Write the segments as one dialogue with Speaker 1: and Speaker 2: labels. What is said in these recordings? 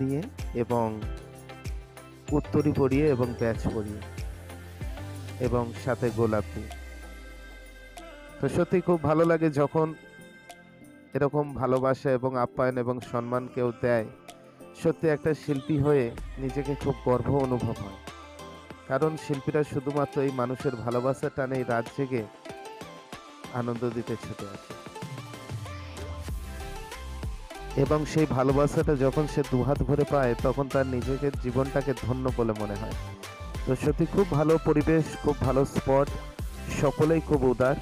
Speaker 1: দিয়ে এবং উত্তরি পরিয়ে এবং প্যাচ পরিয়ে এবং সাথে গোলাপ দিয়ে। তো সত্যি খুব ভালো লাগে যখন এরকম ভালোবাসা এবং আপ্যায়ন এবং সম্মান কেউ দেয়। সত্যি একটা শিল্পী হয়ে নিজেকে খুব গর্ব অনুভব হয়, কারণ শিল্পীরা শুধুমাত্র এই মানুষের ভালোবাসা টানেই রাত জেগে আনন্দ দিতে ছুটে আসে এবং সেই ভালোবাসাটা যখন সে দুহাত ভরে পায় তখন তার নিজেকে জীবনটাকে ধন্য বলে মনে হয়। তো সত্যি খুব ভালো পরিবেশ, খুব ভালো স্পট, সকলেই খুব উদার।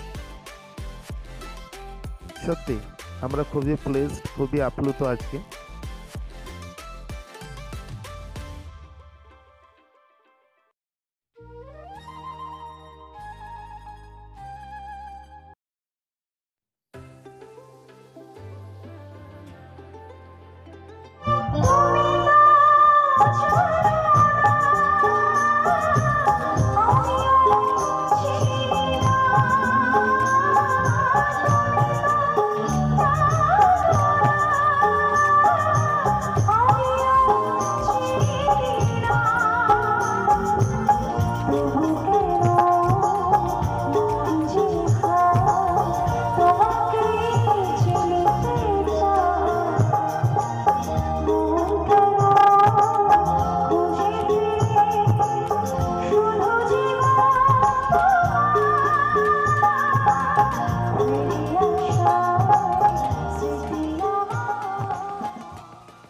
Speaker 1: সত্যি আমরা খুবই প্লেসড, খুবই আপ্লুত আজকে।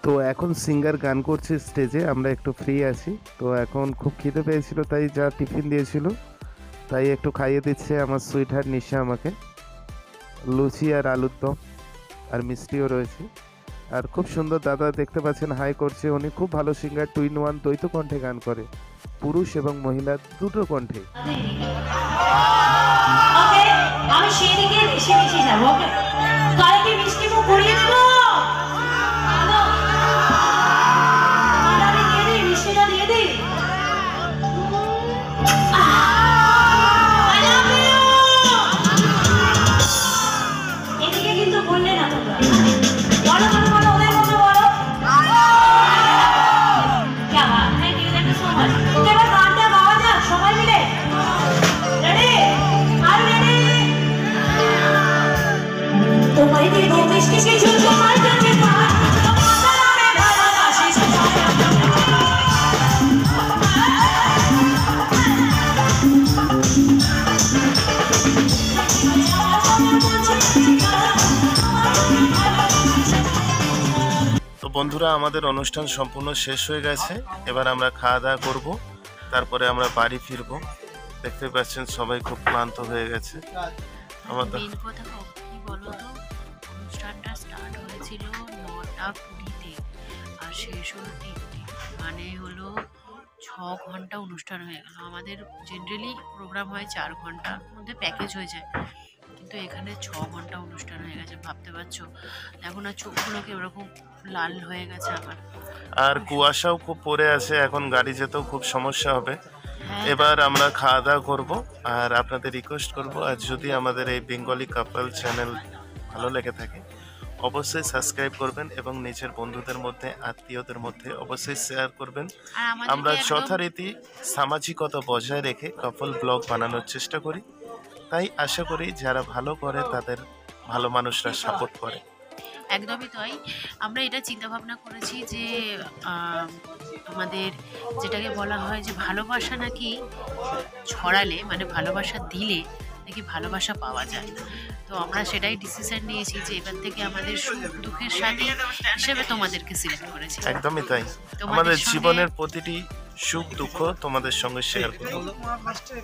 Speaker 1: তো এখন সিঙ্গার গান করছে স্টেজে, আমরা একটু ফ্রি আছি। তো এখন খুব খিদে পেয়েছিল, তাই যা টিফিন দিয়েছিল তাই একটু খাইয়ে দিচ্ছে আমার সুইট হার্ট নিশা আমাকে। লুচি আর আলুর দম আর মিষ্টিও রয়েছে। আর খুব সুন্দর দাদা দেখতে পাচ্ছেন হাই করছে, উনি খুব ভালো সিঙ্গার, 2 in 1 দ্বৈত কণ্ঠে গান করে, পুরুষ এবং মহিলা দুটো কণ্ঠে।
Speaker 2: আমি সেদিকে বেশি বেশি যাবো। কালকে মিষ্টি মুখ করিয়ে দেবো। মিষ্টিটা দিয়ে দিই। এদিকে কিন্তু বললে না তোমরা। বলো বলো বলো, ওদের মতো বলো। क्या बात है, थैंक यू सो मच। এবার গানটা গাওয়া যাক সবাই মিলে। রেডি? আর রেডি? তোমায় দেবো মিষ্টি কিছু, তোমার কাছে পাই। তোমার নামে ভালোবাসি সবাই।
Speaker 1: তো বন্ধুরা, আমাদের অনুষ্ঠান সম্পূর্ণ শেষ হয়ে গেছে। এবার আমরা খাওয়া দাওয়া করবো, তারপরে আমরা বাড়ি ফিরবো। দেখতে পাচ্ছেন সবাই খুব ক্লান্ত হয়ে গেছে। আমাদের
Speaker 3: মেন কথা কি বলো তো, অনুষ্ঠানটা স্টার্ট হয়েছিল 9:20-তে আর শেষ হলো 3টে, মানে হলো 6 ঘন্টা অনুষ্ঠান হয়ে গেল। আমাদের জেনারেলি প্রোগ্রাম হয় 4 ঘন্টার মধ্যে প্যাকেজ হয়ে যায়, কিন্তু এখানে 6 ঘন্টা অনুষ্ঠান হয়ে গেছে। ভাবতে পারছো? এখন আর চোখগুলোকে ওরকম লাল হয়ে গেছে আমার।
Speaker 1: আর কুয়াশাও খুব পড়ে আছে, এখন গাড়ি যেতেও খুব সমস্যা হবে।
Speaker 3: হ্যাঁ,
Speaker 1: এবার আমরা খাওয়া দাওয়া করবো আর আপনাদের রিকোয়েস্ট করবো, আর যদি আমাদের এই বেঙ্গলি কাপল চ্যানেল ভালো লেগে থাকে অবশ্যই সাবস্ক্রাইব করবেন এবং নিজের বন্ধুদের মধ্যে, আত্মীয়দের মধ্যে অবশ্যই শেয়ার করবেন।
Speaker 3: আর আমাদেরকে
Speaker 1: আমরা
Speaker 3: একদম
Speaker 1: যথারীতি সামাজিকতা বজায় রেখে কাপল ব্লগ বানানোর চেষ্টা করি, তাই আশা করি যারা ভালো করে তাদের ভালো মানুষরা সাপোর্ট করে।
Speaker 3: একদমই তাই। আমরা এটা চিন্তা ভাবনা করেছি যে তোমাদের যেটাকে বলা হয় যে ভালোবাসা নাকি ছড়ালে, মানে ভালোবাসা দিলে নাকি ভালোবাসা পাওয়া যায়। তো আমরা সেটাই ডিসিশন নিয়েছি যে এবার থেকে আমাদের সুখ দুঃখের সাথী হিসেবে তোমাদেরকে সিলেক্ট করেছি।
Speaker 1: একদমই তাই,
Speaker 3: তোমাদের
Speaker 1: আমাদের
Speaker 3: সঙ্গে-
Speaker 1: জীবনের প্রতিটি সুখ দুঃখ তোমাদের সঙ্গে শেয়ার করব।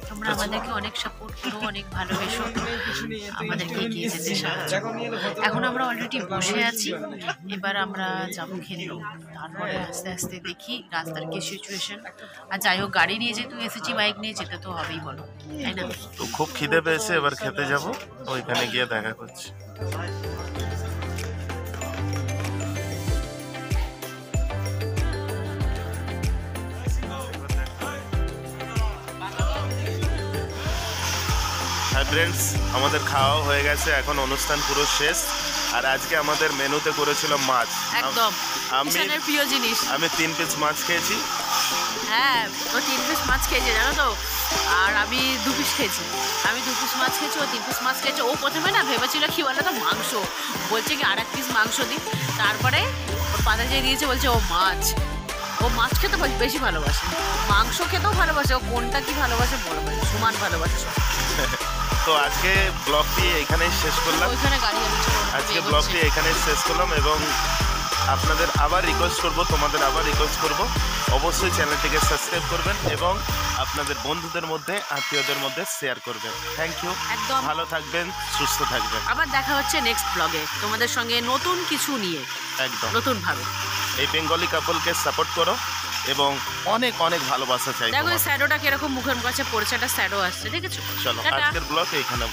Speaker 3: তোমরা আমাদেরকে অনেক সাপোর্ট করো, অনেক ভালোবেসো, আমাদেরকে এগিয়ে যেতে সাহায্য করো। এখন আমরা অলরেডি বসে আছি, এবার আমরা যাবো খেতে। তারপরে আস্তে আস্তে দেখি রাস্তার কি সিচুয়েশন। আর যাই হোক, গাড়ি নিয়ে যেহেতু এসেছি, বাইক নিয়ে যেতে তো হবেই, বলো, তাই না?
Speaker 1: তো খুব খিদে পেয়েছে, এবার খেতে যাব, ওইখানে গিয়ে দেখা করছি। ফ্রেন্ডস, আমাদের খাওয়া হয়ে গেছে, এখন অনুষ্ঠান পুরো শেষ। আর আজকে আমাদের মেনুতে করেছিল মাছ।
Speaker 3: একদম
Speaker 1: আমি
Speaker 3: ঈশানের প্রিয় জিনিস।
Speaker 1: আমি 3 পিস মাছ খেয়েছি।
Speaker 3: হ্যাঁ, ও 3 পিস মাছ খেয়েছে জানো তো, আর আমি 2 পিস খেয়েছি। আমি 2 পিস মাছ খেয়েছি, ও 3 পিস মাছ খেয়েছে। ও প্রথমে না ভেবেছিল কি বলে তো মাংস, বলছে কি আর 1 পিস মাংস দিই। তারপরে ওর পাতা যে দিয়েছে বলছে ও মাছ। ও মাছ খেতে বেশি ভালোবাসে, মাংস খেতেও ভালোবাসে। ও কোনটা কি ভালোবাসে বলো, সমান ভালোবাসে সব।
Speaker 1: তো আজকে ব্লগটি এখানেই শেষ করলাম।
Speaker 3: ওইখানে গাড়ি আলোচনা
Speaker 1: আজকে ব্লগটি এখানেই শেষ করলাম এবং আপনাদের আবার রিকোয়েস্ট করব, তোমাদের আবার রিকোয়েস্ট করব, অবশ্যই চ্যানেলটিকে সাবস্ক্রাইব করবেন এবং আপনাদের বন্ধুদের মধ্যে, আত্মীয়দের মধ্যে শেয়ার করবেন। Thank you.
Speaker 3: একদম।
Speaker 1: ভালো থাকবেন, সুস্থ থাকবেন।
Speaker 3: আবার দেখা হচ্ছে নেক্সট ব্লগে তোমাদের সঙ্গে নতুন কিছু নিয়ে,
Speaker 1: একদম।
Speaker 3: নতুনভাবে।
Speaker 1: এই বেঙ্গলি কাপলকে সাপোর্ট করো এবং অনেক অনেক ভালোবাসা চাই
Speaker 3: দেখো এই
Speaker 1: তোমাদের।
Speaker 3: শ্যাডোটা কিরকম মুখের কাছে পড়ছে, একটা শ্যাডো আসছে, দেখেছো?
Speaker 1: চলো
Speaker 3: টাটা।
Speaker 1: আজকের ব্লগ এইখানে